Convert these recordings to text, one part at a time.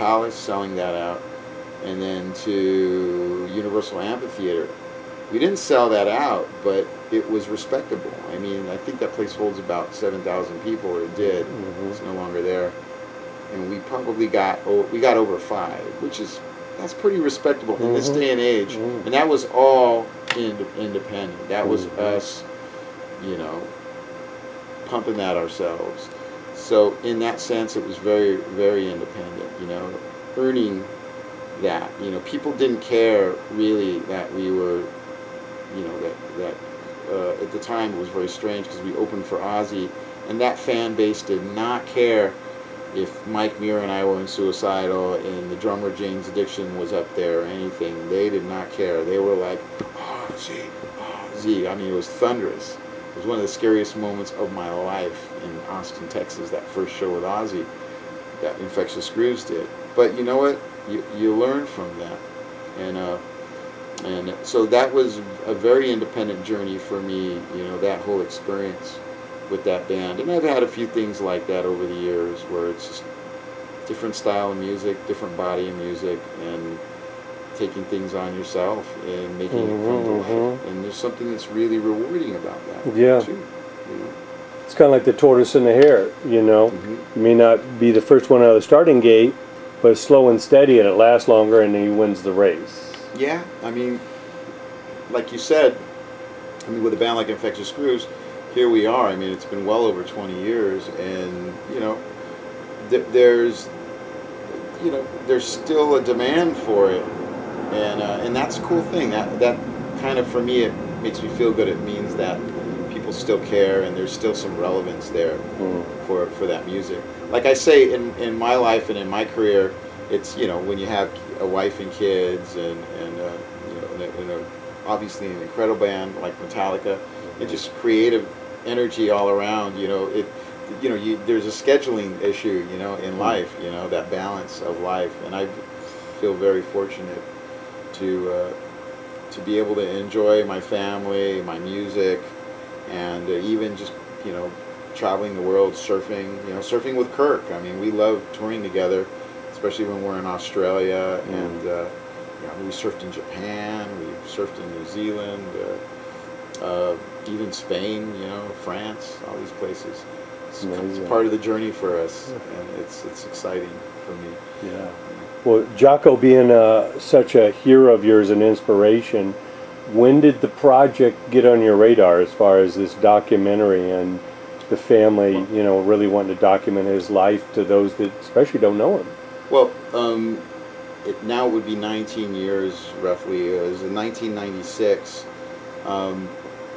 Palace, selling that out, and then to Universal Amphitheater. We didn't sell that out, but it was respectable. I mean, I think that place holds about 7,000 people, or it did. It's no longer there. And we probably got over 5, which is, that's pretty respectable in this day and age. And that was all independent. That was us, you know, pumping that ourselves. So in that sense, it was very, very independent, you know, earning that. You know, people didn't care really that we were, you know, that at the time it was very strange because we opened for Ozzy, and that fan base did not care if Mike Muir and I were in Suicidal and the drummer James Addiction was up there or anything. They did not care. They were like, Ozzy, Ozzy. I mean, it was thunderous. It was one of the scariest moments of my life in Austin, Texas, that first show with Ozzy that Infectious Grooves did. But you know what? You learn from that. And so that was a very independent journey for me, you know, that whole experience with that band. And I've had a few things like that over the years where it's just different style of music, different body of music, and taking things on yourself and making it come to life. And there's something that's really rewarding about that too. You know? It's kind of like the tortoise and the hare, you know. You may not be the first one out of the starting gate, but it's slow and steady, and it lasts longer, and he wins the race. Yeah, I mean, like you said, I mean, with a band like Infectious Grooves, here we are. I mean, it's been well over 20 years, and you know, there's still a demand for it, and that's a cool thing. That kind of, for me, it makes me feel good. It means that people still care, and there's still some relevance there for that music. Like I say, in my life and in my career, it's, you know, when you have a wife and kids, and you know, obviously an incredible band like Metallica, and just creative energy all around. You know, there's a scheduling issue, you know, in life. You know, that balance of life, and I feel very fortunate to be able to enjoy my family, my music, and even just, you know, traveling the world, surfing. You know, surfing with Kirk. I mean, we love touring together, especially when we're in Australia, and you know, we surfed in Japan, we surfed in New Zealand, even Spain, you know, France, all these places. It's part of the journey for us, and it's exciting for me. Yeah. Well, JACO being such a hero of yours and inspiration, when did the project get on your radar as far as this documentary and the family, you know, really wanting to document his life to those that especially don't know him? Well, now it would be 19 years roughly. It was in 1996.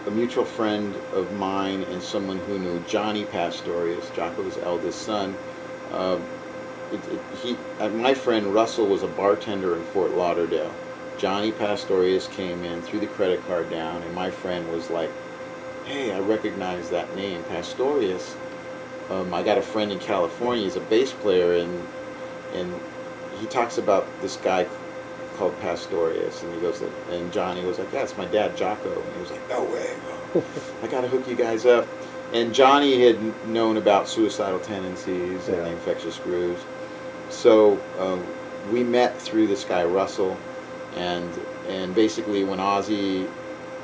A mutual friend of mine and someone who knew Johnny Pastorius, JACO's eldest son. My friend Russell was a bartender in Fort Lauderdale. Johnny Pastorius came in, threw the credit card down, and my friend was like, "Hey, I recognize that name, Pastorius. I got a friend in California. He's a bass player, and he talks about this guy called Pastorius." And he goes, and Johnny was like, "Yeah, it's my dad, JACO." And he was like, "No way, bro. I gotta hook you guys up." And Johnny had known about Suicidal Tendencies and the Infectious Grooves, so we met through this guy Russell, and basically when Ozzy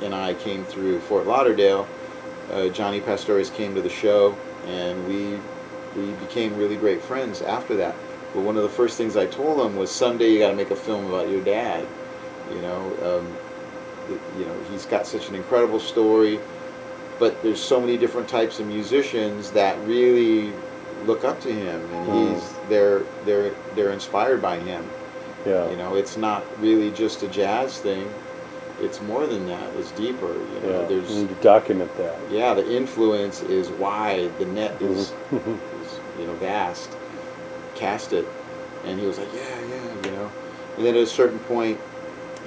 and I came through Fort Lauderdale, Johnny Pastorius came to the show, and we became really great friends after that. But one of the first things I told him was, someday you got to make a film about your dad. You know, he's got such an incredible story, but there's so many different types of musicians that really look up to him, and they're inspired by him. Yeah. You know, it's not really just a jazz thing. It's more than that. It's deeper. You know, you need to document that. Yeah, the influence is wide. The net is, you know, vast. Cast it, and he was like, yeah, you know. And then at a certain point,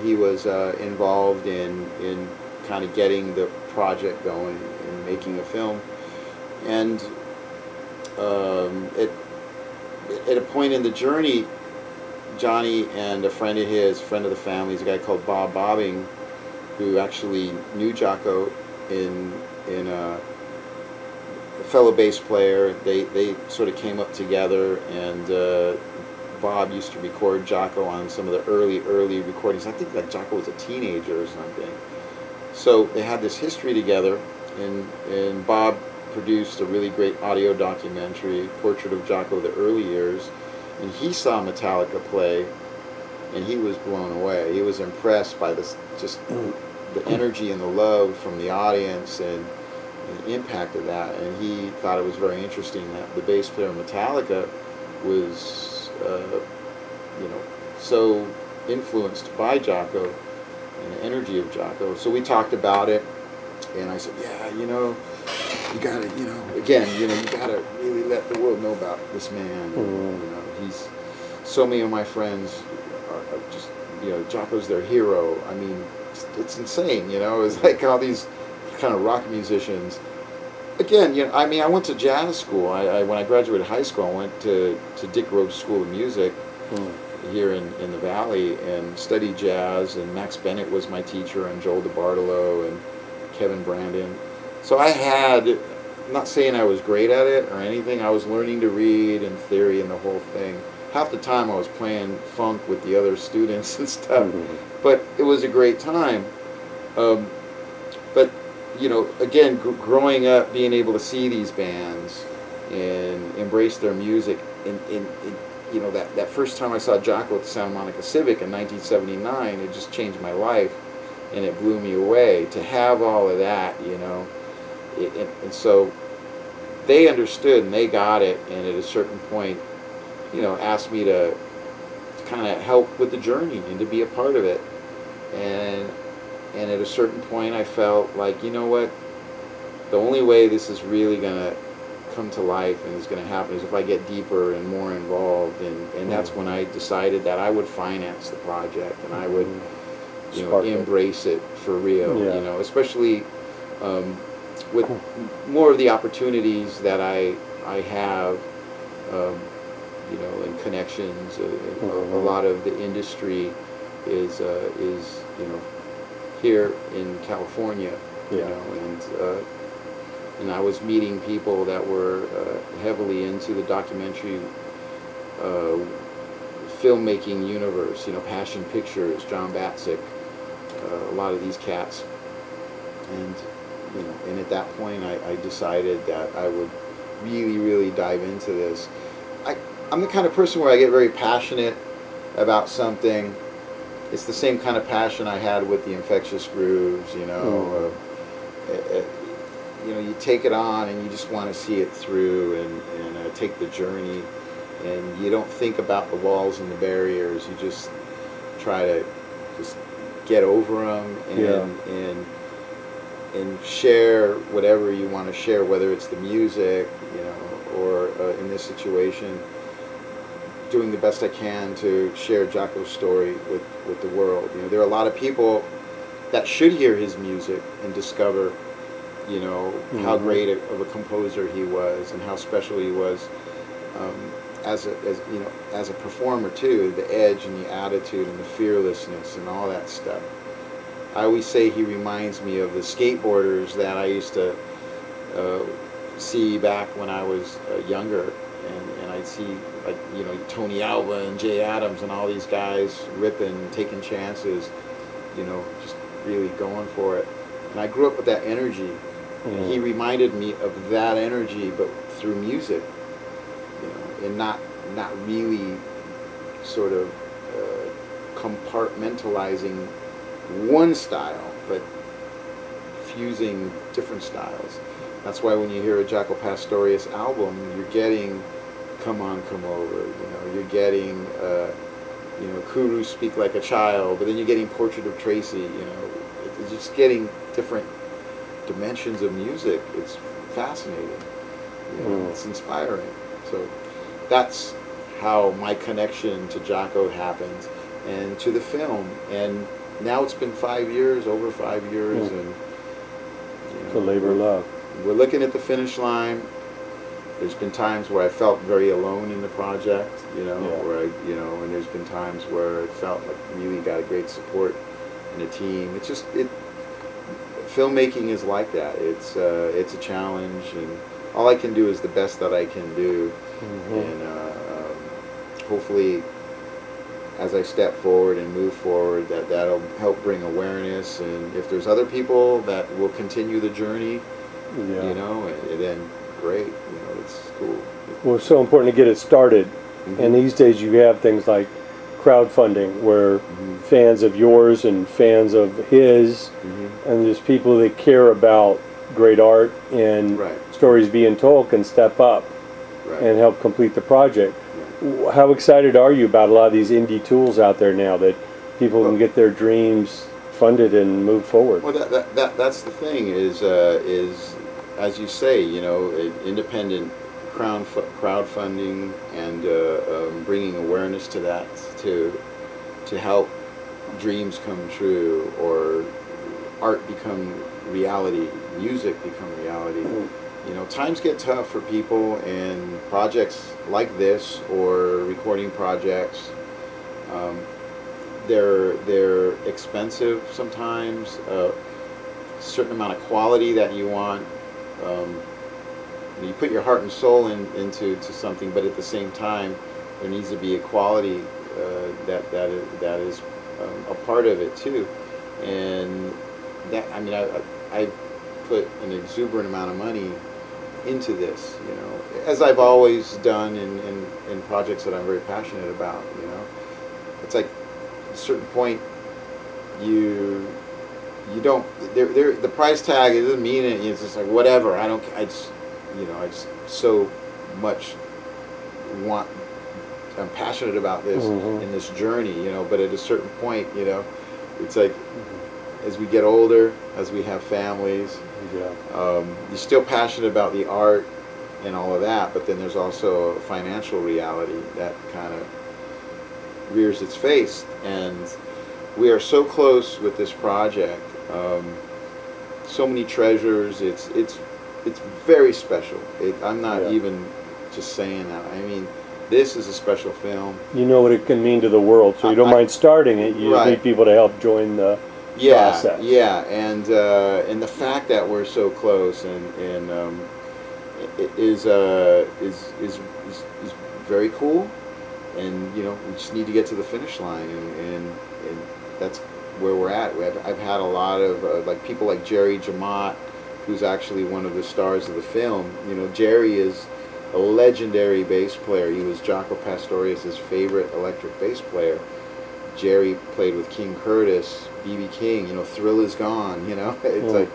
he was involved in kind of getting the project going and making a film. And at a point in the journey, Johnny and a friend of his, friend of the family, is a guy called Bob Bobbing, who actually knew JACO in a fellow bass player. They sort of came up together, and Bob used to record JACO on some of the early recordings. I think that JACO was a teenager or something. So they had this history together, and Bob produced a really great audio documentary, Portrait of JACO, the early years, and he saw Metallica play, and he was blown away. He was impressed by this, just the energy and the love from the audience, and the impact of that, and he thought it was very interesting that the bass player of Metallica was, you know, so influenced by JACO and the energy of JACO. So we talked about it, and I said, yeah, you know, you gotta, you know, again, you know, you gotta really let the world know about this man. You know, he's, so many of my friends are just, you know, JACO's their hero. I mean, it's insane, you know. It's like all these kind of rock musicians. Again, you know, I mean, I went to jazz school. When I graduated high school, I went to Dick Robe's School of Music here in the Valley and studied jazz, and Max Bennett was my teacher, and Joel DiBartolo and Kevin Brandon. So I had, I'm not saying I was great at it or anything, I was learning to read and theory and the whole thing. Half the time I was playing funk with the other students and stuff, but it was a great time. But you know, again, growing up, being able to see these bands and embrace their music, and you know, that first time I saw JACO at the Santa Monica Civic in 1979, it just changed my life, and it blew me away to have all of that, you know. And so they understood and they got it, and at a certain point, you know, asked me to kind of help with the journey and to be a part of it. And at a certain point I felt like, you know what, the only way this is really going to come to life and is going to happen is if I get deeper and more involved, and that's when I decided that I would finance the project, and I would, you know, embrace it for real, you know, especially with more of the opportunities that I have, you know, and connections. A lot of the industry is you know, here in California, you know, and I was meeting people that were heavily into the documentary filmmaking universe, you know, Passion Pictures, John Batzik, a lot of these cats, and you know, and at that point I decided that I would really dive into this. I'm the kind of person where I get very passionate about something. It's the same kind of passion I had with the Infectious Grooves, you know. You know, you take it on and you just want to see it through, and take the journey, and you don't think about the walls and the barriers. You just try to just get over them and share whatever you want to share, whether it's the music, you know, or in this situation, doing the best I can to share JACO's story with the world. You know, there are a lot of people that should hear his music and discover, you know, how great of a composer he was, and how special he was as you know, as a performer too. The edge and the attitude and the fearlessness and all that stuff. I always say he reminds me of the skateboarders that I used to see back when I was younger, and I'd see, like, you know, Tony Alva and Jay Adams and all these guys ripping, taking chances, you know, just really going for it. And I grew up with that energy. And he reminded me of that energy, but through music, you know, and not really sort of compartmentalizing one style, but fusing different styles. That's why when you hear a Jaco Pastorius album, you're getting Come On, Come Over, you know, you're getting, you know, Kuru, Speak Like a Child, but then you're getting Portrait of Tracy, you know, it's just getting different dimensions of music. It's fascinating, you know, it's inspiring. So that's how my connection to JACO happened, and to the film. And now it's been 5 years, over 5 years, and you know, it's a labor of love. We're looking at the finish line. There's been times where I felt very alone in the project, you know, where I, you know, and there's been times where it felt like really got a great support and a team. It's just, filmmaking is like that. It's a challenge, and all I can do is the best that I can do. And hopefully, as I step forward and move forward, that'll help bring awareness. And if there's other people that will continue the journey, Yeah. you know, and then great. You know, it's cool. Well, it's so important to get it started. And these days you have things like crowdfunding where fans of yours and fans of his and there's people that care about great art and stories being told can step up and help complete the project. How excited are you about a lot of these indie tools out there now that people can get their dreams funded and move forward? Well, that's the thing is as you say, you know, independent crowdfunding and bringing awareness to that to help dreams come true or art become reality, music become reality. You know, times get tough for people, and projects like this or recording projects, they're expensive sometimes. A certain amount of quality that you want. You put your heart and soul into something, but at the same time, there needs to be a quality that is a part of it too. And that, I mean, I put an exuberant amount of money into this, you know, as I've always done in projects that I'm very passionate about. You know, it's like at a certain point you don't, the price tag, it doesn't mean it. It's just like whatever. I just so much I'm passionate about this in this journey, you know. But at a certain point, you know, it's like as we get older, as we have families, you're still passionate about the art and all of that, but then there's also a financial reality that kind of rears its face. And we are so close with this project. So many treasures. It's very special. I'm not even just saying that. I mean, this is a special film. You know what it can mean to the world, so you don't mind starting it. You just need people to help join the process. And the fact that we're so close and is very cool. And you know, we just need to get to the finish line, and that's where we're at. I've had a lot of like people like Jerry Jamot, who's actually one of the stars of the film. You know, Jerry is a legendary bass player. He was Jaco Pastorius' favorite electric bass player. Jerry played with King Curtis, B.B. King, you know, Thrill Is Gone, you know. It's like,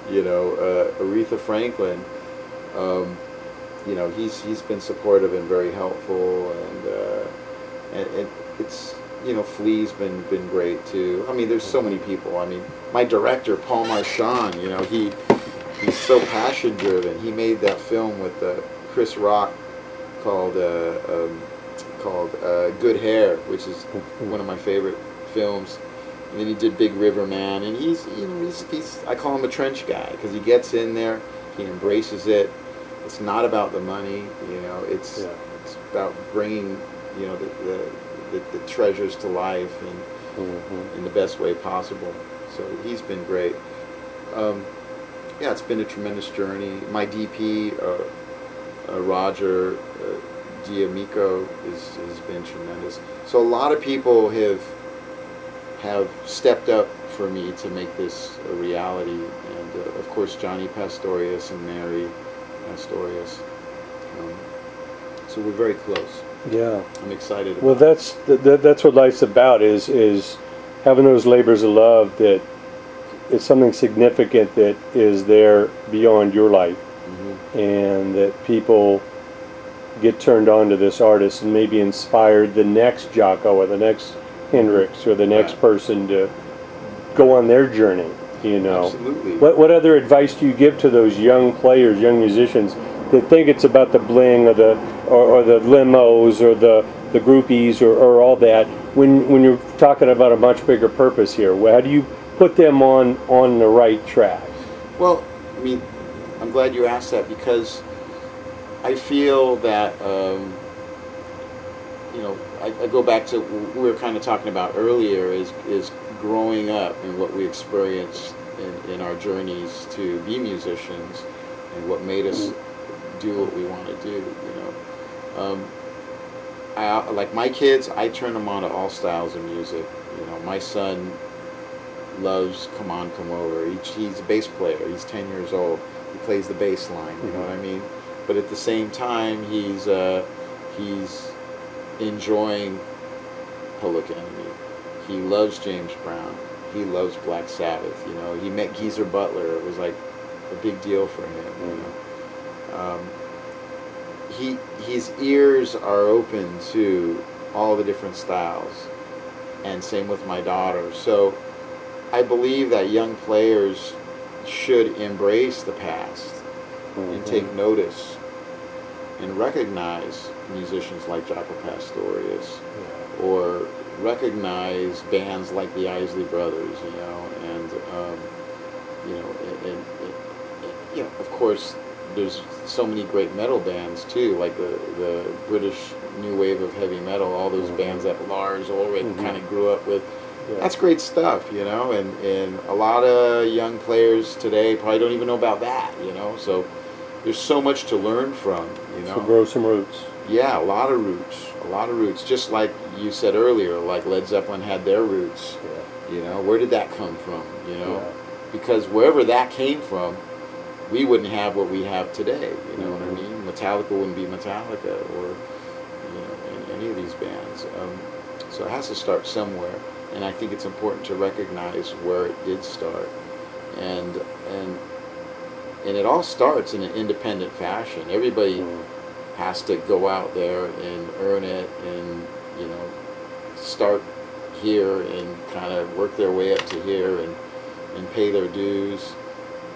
you know, Aretha Franklin. You know, he's been supportive and very helpful, and it's, you know, Flea's been great too. I mean, there's so many people. I mean, my director, Paul Marchand, you know, he's so passion driven. He made that film with Chris Rock called Good Hair, which is one of my favorite films. And then he did Big River Man, and he's I call him a trench guy because he gets in there, he embraces it. It's not about the money, you know. It's about bringing, you know, the treasures to life and in the best way possible. So he's been great. Yeah, it's been a tremendous journey. My DP, Roger Giamico, has been tremendous. So a lot of people have stepped up for me to make this a reality, and of course Johnny Pastorius and Mary Pastorius. So we're very close. Yeah, I'm excited. Well, that's what life's about, is having those labors of love, that it's something significant that is there beyond your life, and that people get turned on to this artist and maybe inspired the next Jaco or the next Hendrix or the next person to go on their journey. You know, absolutely. What other advice do you give to those young players, young musicians that think it's about the bling or the limos or the groupies or all that, when you're talking about a much bigger purpose here? How do you put them on the right track? Well, I mean, I'm glad you asked that, because I feel that you know, I go back to what we were kind of talking about earlier, is growing up and what we experienced in our journeys to be musicians, and what made us do what we want to do. You know, like my kids, I turn them on to all styles of music. You know, my son loves Come On, Come Over. He's a bass player. He's 10 years old. He plays the bass line. You know what I mean? But at the same time, he's enjoying Public Enemy. He loves James Brown. He loves Black Sabbath. You know, he met Geezer Butler. It was like a big deal for him. You know, his ears are open to all the different styles, and same with my daughter. So I believe that young players should embrace the past and take notice and recognize musicians like Jaco Pastorius, or recognize bands like the Isley Brothers, you know, and you know, and you know, of course, there's so many great metal bands too, like the British new wave of heavy metal, all those bands that Lars Ulrich kind of grew up with. That's great stuff, you know, and a lot of young players today probably don't even know about that, you know, so there's so much to learn from, you know. So grow some roots. Yeah, a lot of roots, just like you said earlier, like Led Zeppelin had their roots, you know, where did that come from, you know, because wherever that came from, we wouldn't have what we have today, you know what I mean? Metallica wouldn't be Metallica, or, you know, any of these bands, so it has to start somewhere. And I think it's important to recognize where it did start, and it all starts in an independent fashion. Everybody has to go out there and earn it, and you know, start here and kind of work their way up to here, and pay their dues,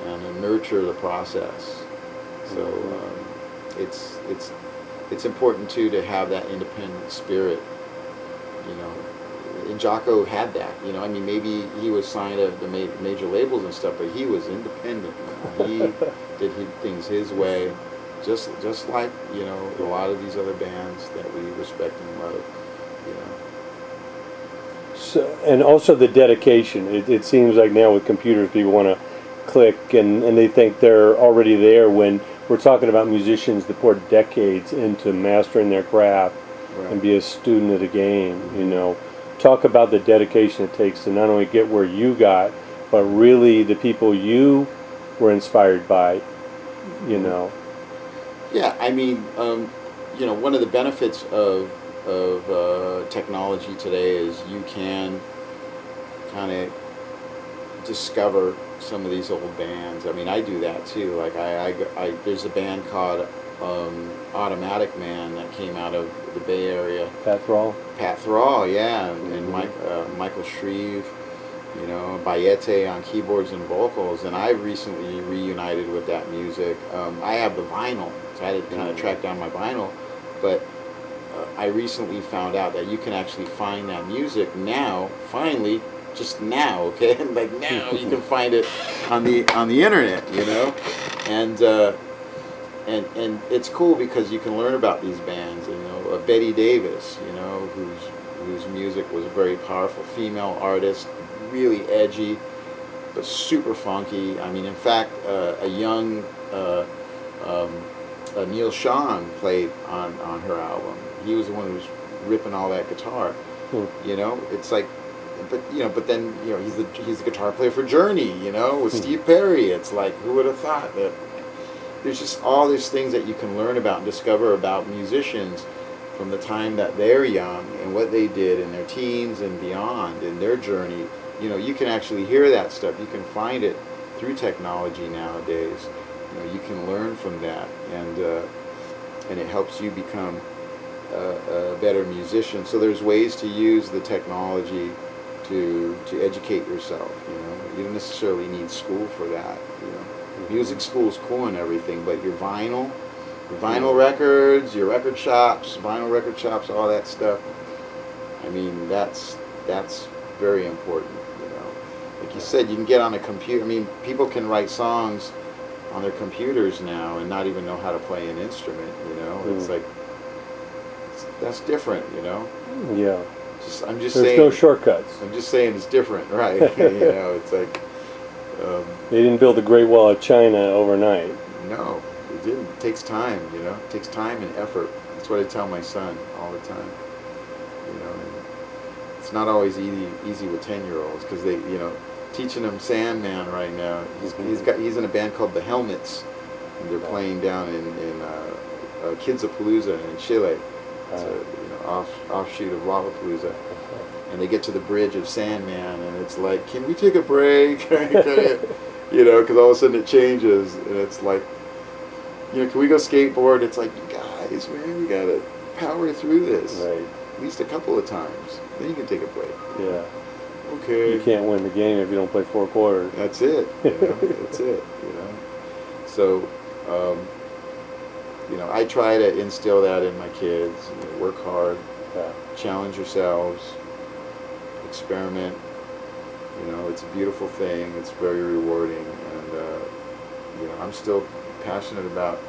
and nurture the process. So it's important too to have that independent spirit, you know. And Jaco had that, you know. I mean, maybe he was signed to the major labels and stuff, but he was independent. He did things his way, just like, you know, a lot of these other bands that we respect and love, you know. So, and also the dedication. It seems like now with computers, people want to click and they think they're already there, when we're talking about musicians that poured decades into mastering their craft and be a student of the game, you know. Talk about the dedication it takes to not only get where you got, but really the people you were inspired by, you know. Yeah, I mean, you know, one of the benefits of technology today is you can kind of discover some of these old bands. I mean, I do that too. Like there's a band called Automatic Man that came out of the Bay Area. Pat Thrall, yeah, and Michael Shreve, you know, Bayete on keyboards and vocals, and I've recently reunited with that music. I have the vinyl, so I had to kind of track down my vinyl, but I recently found out that you can actually find that music now, finally, just now, okay, like now you can find it on the internet, you know, and it's cool because you can learn about these bands, you know, Betty Davis, you know, whose music was a very powerful female artist, really edgy, but super funky. I mean, in fact, a young Neil Sean played on her album. He was the one who was ripping all that guitar. You know, it's like, but then, you know, he's the guitar player for Journey, you know, with Steve Perry. It's like, who would have thought that? There's just all these things that you can learn about and discover about musicians from the time that they're young and what they did in their teens and beyond in their journey. You know, you can actually hear that stuff. You can find it through technology nowadays. You know, you can learn from that, and it helps you become a better musician. So there's ways to use the technology to educate yourself. You know, you don't necessarily need school for that. You know. Music school's cool and everything, but your vinyl records, your record shops, vinyl record shops, all that stuff, I mean, that's very important, you know. Like you said, you can get on a computer. I mean, people can write songs on their computers now and not even know how to play an instrument, you know. It's like, that's different, you know. Yeah. There's saying, no shortcuts. I'm just saying it's different, right? You know, it's like, they didn't build the Great Wall of China overnight. No, it didn't. It takes time, you know. It takes time and effort. That's what I tell my son all the time. You know, and it's not always easy with 10-year-olds because they, you know, teaching him Sandman right now. He's in a band called the Helmets, and they're playing down in Kidzapalooza in Chile. It's a, you know, offshoot of Lollapalooza. And they get to the bridge of Sandman, and it's like, can we take a break? You know, because all of a sudden it changes, and it's like, you know, can we go skateboard? It's like, you guys, man, you gotta power through this. Right. At least a couple of times. Then you can take a break. Yeah. Okay. You can't win the game if you don't play 4 quarters. That's it. You know? That's it. You know. So, you know, I try to instill that in my kids. You know, work hard. Yeah. Challenge yourselves. Experiment. You know, it's a beautiful thing. It's very rewarding, and you know, I'm still passionate about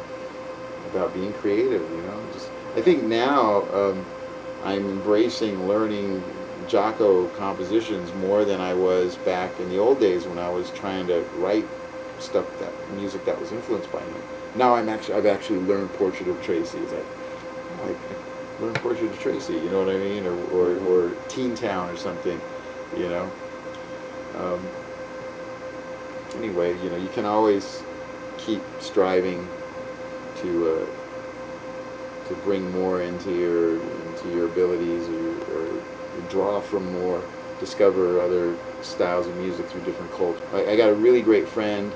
being creative. You know, just I think now I'm embracing learning JACO compositions more than I was back in the old days when I was trying to write music that was influenced by him. Now I've actually learned Portrait of Tracy. It's like, oh, I learned Portrait of Tracy. You know what I mean? Or Teen Town or something. You know. Anyway, you know, you can always keep striving to bring more into your abilities, or draw from more, discover other styles of music through different cultures. I got a really great friend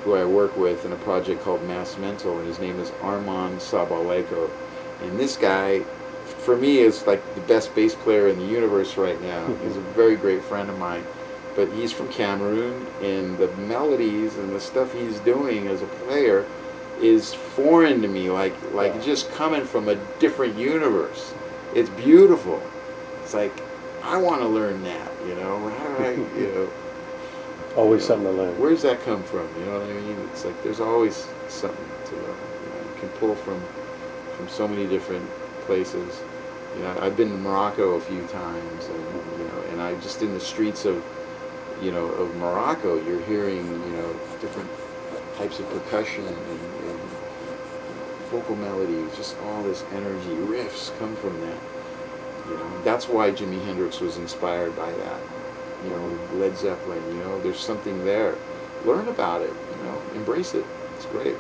who I work with in a project called Mass Mental, and his name is Armand Sabaleko. And this guy, for me, is like the best bass player in the universe right now. He's a very great friend of mine. But he's from Cameroon, and the melodies and the stuff he's doing as a player is foreign to me, like just coming from a different universe. It's beautiful. It's like, I want to learn that, you know. How do I, you know? Always something to learn. Where's that come from? You know what I mean? It's like there's always something to learn. You know, you can pull from so many different places. You know, I've been to Morocco a few times, and you know, and I just in the streets of Morocco, you're hearing, you know, different types of percussion and vocal melodies, just all this energy, riffs come from that. You know, that's why Jimi Hendrix was inspired by that. You know, Led Zeppelin, you know, there's something there. Learn about it, you know, embrace it. It's great.